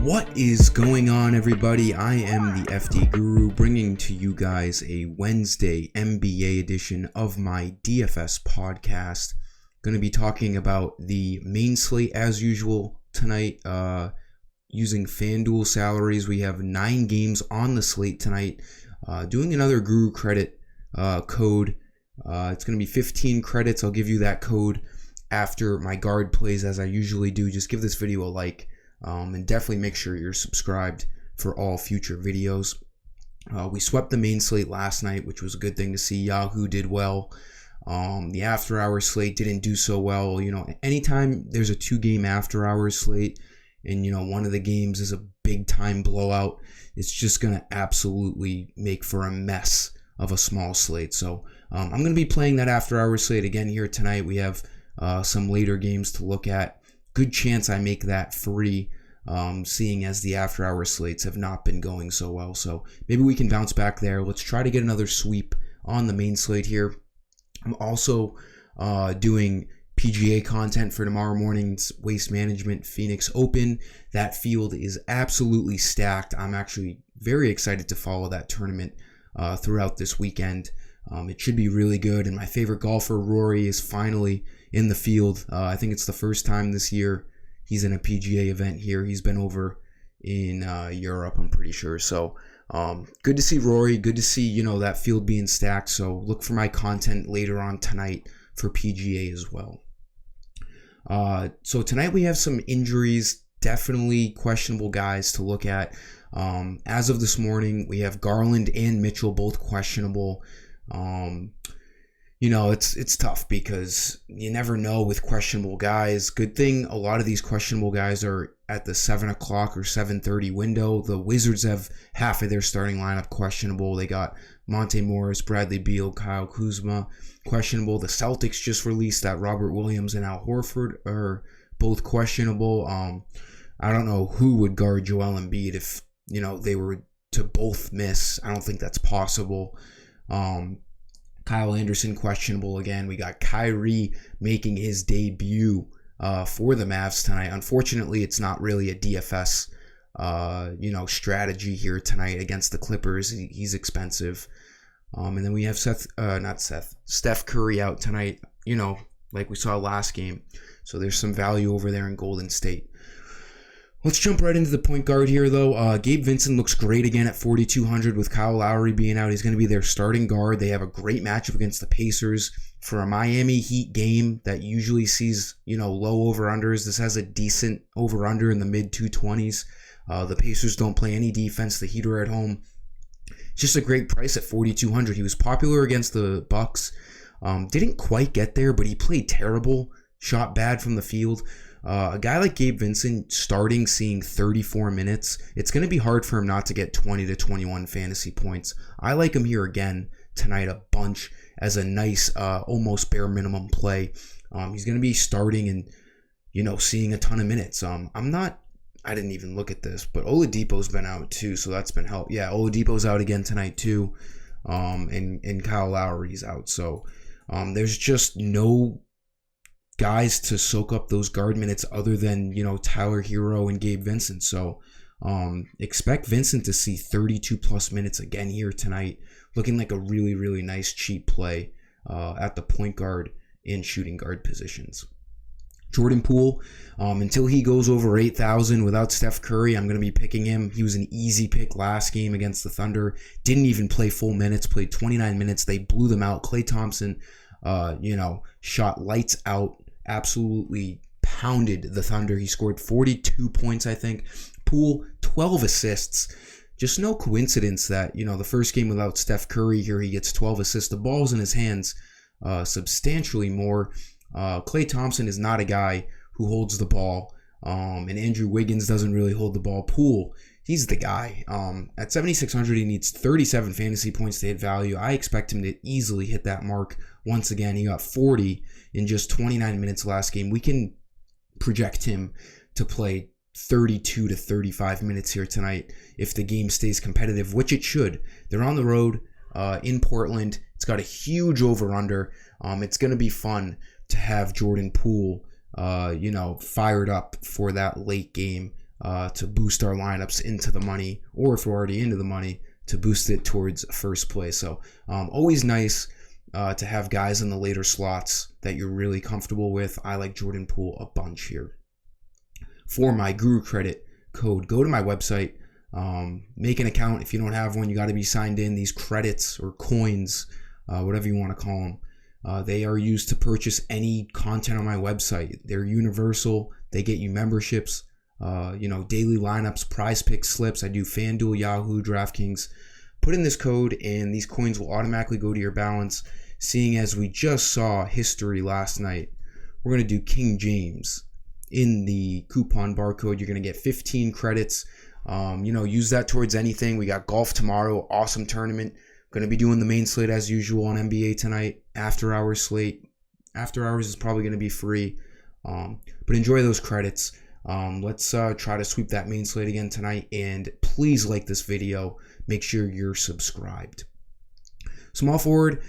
What is going on, everybody? I am the FD Guru, bringing to you guys a Wednesday NBA edition of my DFS podcast. Going to be talking about the main slate as usual tonight. Using FanDuel salaries, we have 9 games on the slate tonight. Doing another Guru credit code. It's going to be 15 credits. I'll give you that code after my guard plays, as I usually do. Just give this video a like. And definitely make sure you're subscribed for all future videos. We swept the main slate last night, which was a good thing to see. Yahoo did well. The after hours slate didn't do so well. You know, anytime there's a 2-game after hours slate and, you know, one of the games is a big time blowout, it's just going to absolutely make for a mess of a small slate. So I'm going to be playing that after hours slate again here tonight. We have some later games to look at. Good chance I make that free, seeing as the after-hour slates have not been going so well. So maybe we can bounce back there. Let's try to get another sweep on the main slate here. I'm also doing PGA content for tomorrow morning's Waste Management Phoenix Open. That field is absolutely stacked. I'm actually very excited to follow that tournament throughout this weekend. It should be really good, and my favorite golfer, Rory, is finally in the field. I think it's the first time this year he's in a PGA event here. He's been over in Europe, I'm pretty sure. So good to see Rory. Good to see, you know, that field being stacked. So look for my content later on tonight for PGA as well. So tonight we have some injuries, definitely questionable guys to look at. As of this morning, we have Garland and Mitchell both questionable. You know, it's tough because you never know with questionable guys. Good thing a lot of these questionable guys are at the 7 o'clock or 7:30 window. The Wizards have half of their starting lineup questionable. They got Monte Morris, Bradley Beal, Kyle Kuzma questionable. The Celtics just released that Robert Williams and Al Horford are both questionable. I don't know who would guard Joel Embiid if, you know, they were to both miss. I don't think that's possible. Kyle Anderson questionable again. We got Kyrie making his debut for the Mavs tonight. Unfortunately, it's not really a DFS strategy here tonight against the Clippers. He's expensive. And then we have Steph Curry out tonight, you know, like we saw last game. So there's some value over there in Golden State. Let's jump right into the point guard here, though. Gabe Vincent looks great again at 4,200 with Kyle Lowry being out. He's going to be their starting guard. They have a great matchup against the Pacers. For a Miami Heat game that usually sees, you know, low over-unders, this has a decent over-under in the mid-220s. The Pacers don't play any defense. The Heat are at home. It's just a great price at 4,200. He was popular against the Bucks. Didn't quite get there, but he played terrible. Shot bad from the field. A guy like Gabe Vincent seeing 34 minutes, it's going to be hard for him not to get 20 to 21 fantasy points. I like him here again tonight a bunch as a nice, almost bare minimum play. He's going to be starting and, you know, seeing a ton of minutes. I didn't even look at this, but Oladipo's been out too, so that's been help. Yeah, Oladipo's out again tonight too, and Kyle Lowry's out. So there's just no guys to soak up those guard minutes other than, you know, Tyler Hero and Gabe Vincent. So expect Vincent to see 32 plus minutes again here tonight, looking like a really, really nice cheap play at the point guard and shooting guard positions. Jordan Poole, until he goes over 8,000 without Steph Curry, I'm going to be picking him. He was an easy pick last game against the Thunder. Didn't even play full minutes, played 29 minutes. They blew them out. Klay Thompson, shot lights out. Absolutely pounded the Thunder. He scored 42 points, I think. Poole, 12 assists. Just no coincidence that, you know, the first game without Steph Curry here, he gets 12 assists. The ball's in his hands substantially more. Klay Thompson is not a guy who holds the ball, and Andrew Wiggins doesn't really hold the ball. Poole, he's the guy. At 7,600, he needs 37 fantasy points to hit value. I expect him to easily hit that mark once again. He got 40 in just 29 minutes last game. We can project him to play 32 to 35 minutes here tonight if the game stays competitive, which it should. They're on the road in Portland. It's got a huge over-under. It's going to be fun to have Jordan Poole, fired up for that late game to boost our lineups into the money, or if we're already into the money, to boost it towards first place. So always nice to have guys in the later slots that you're really comfortable with. I like Jordan Poole a bunch here. For my Guru Credit code, go to my website, make an account. If you don't have one, you got to be signed in. These credits or coins, whatever you want to call them, they are used to purchase any content on my website. They're universal. They get you memberships, daily lineups, prize pick slips. I do FanDuel, Yahoo, DraftKings. Put in this code and these coins will automatically go to your balance. Seeing as we just saw history last night, we're going to do King James in the coupon barcode. You're going to get 15 credits. Use that towards anything. We got golf tomorrow. Awesome tournament. Going to be doing the main slate as usual on NBA tonight. After hours slate. After hours is probably going to be free. But enjoy those credits. Let's try to sweep that main slate again tonight. And please like this video. Make sure you're subscribed. Small forward.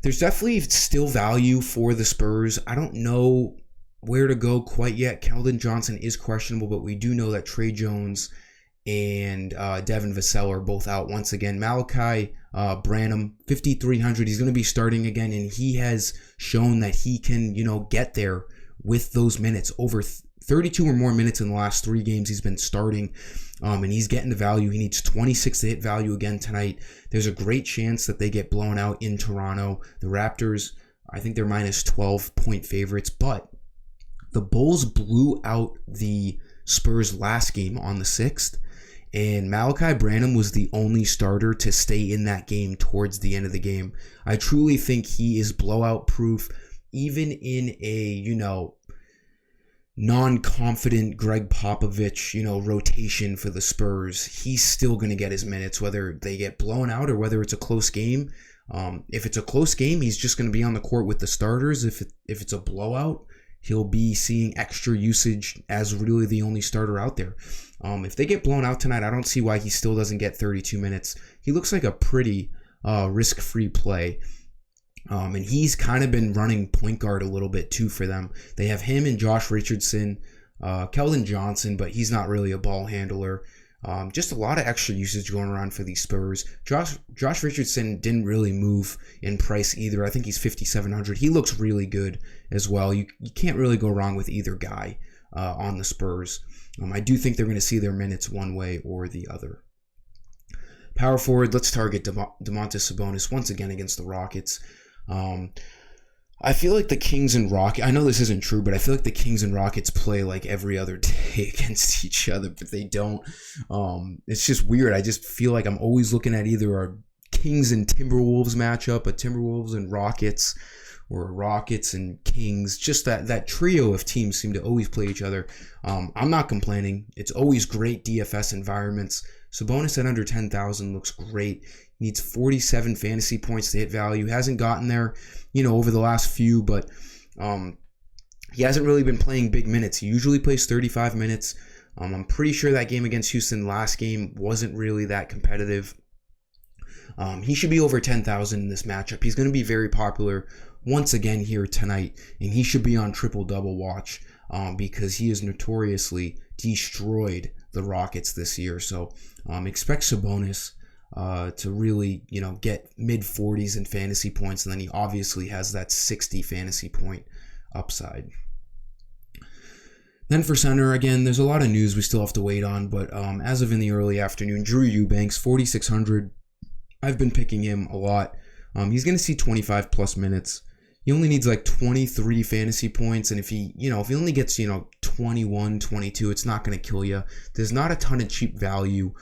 There's definitely still value for the Spurs. I don't know where to go quite yet. Keldon Johnson is questionable, but we do know that Trey Jones and Devin Vassell are both out once again. Malachi Branham, 5,300. He's going to be starting again, and he has shown that he can, get there with those minutes. Over 32 or more minutes in the last 3 games he's been starting, and he's getting the value. He needs 26 to hit value again tonight. There's a great chance that they get blown out in Toronto. The Raptors, I think they're minus 12-point favorites, but the Bulls blew out the Spurs last game on the 6th, and Malachi Branham was the only starter to stay in that game towards the end of the game. I truly think he is blowout proof, even in a, non-confident Greg Popovich, rotation for the Spurs. He's still going to get his minutes, whether they get blown out or whether it's a close game. If it's a close game, he's just going to be on the court with the starters. If it's a blowout, he'll be seeing extra usage as really the only starter out there. If they get blown out tonight, I don't see why he still doesn't get 32 minutes. He looks like a pretty risk-free play. And he's kind of been running point guard a little bit too for them. They have him and Josh Richardson, Keldon Johnson, but he's not really a ball handler. Just a lot of extra usage going around for these Spurs. Josh Richardson didn't really move in price either. I think he's 5,700. He looks really good as well. You can't really go wrong with either guy on the Spurs. I do think they're going to see their minutes one way or the other. Power forward, let's target Domantas Sabonis once again against the Rockets. I feel like the Kings and Rockets, I know this isn't true, but I feel like the Kings and Rockets play like every other day against each other, but they don't. It's just weird. I just feel like I'm always looking at either a Kings and Timberwolves matchup, a Timberwolves and Rockets, or Rockets and Kings. Just that trio of teams seem to always play each other. I'm not complaining. It's always great DFS environments. Sabonis at under 10,000 looks great. Needs 47 fantasy points to hit value. Hasn't gotten there, over the last few, but he hasn't really been playing big minutes. He usually plays 35 minutes. I'm pretty sure that game against Houston last game wasn't really that competitive. He should be over 10,000 in this matchup. He's going to be very popular once again here tonight, and he should be on triple-double watch because he has notoriously destroyed the Rockets this year. So expect Sabonis to really, get mid-40s in fantasy points, and then he obviously has that 60 fantasy point upside. Then for center, again, there's a lot of news we still have to wait on, but as of in the early afternoon, Drew Eubanks, 4,600. I've been picking him a lot. He's going to see 25 plus minutes. He only needs like 23 fantasy points, and if he only gets 21, 22, it's not going to kill you. There's not a ton of cheap value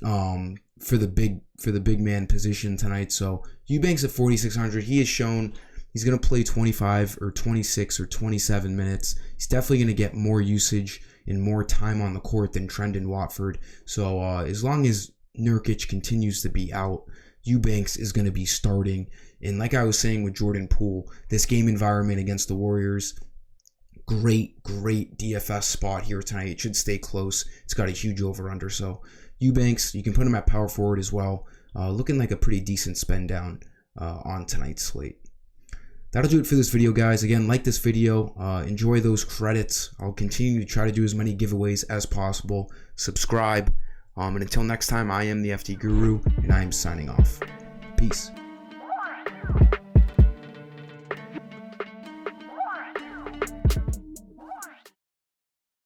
for the big man position tonight. So Eubanks at 4,600, he has shown he's going to play 25 or 26 or 27 minutes. He's definitely going to get more usage and more time on the court than Trendon Watford. So as long as Nurkic continues to be out, Eubanks is going to be starting. And like I was saying with Jordan Poole, this game environment against the Warriors, great DFS spot here tonight. It should stay close. It's got a huge over-under. So Eubanks, you can put him at power forward as well. Looking like a pretty decent spend down on tonight's slate. That'll do it for this video, guys. Again, like this video, enjoy those credits. I'll continue to try to do as many giveaways as possible. Subscribe. And until next time, I am the FD Guru, and I am signing off. Peace.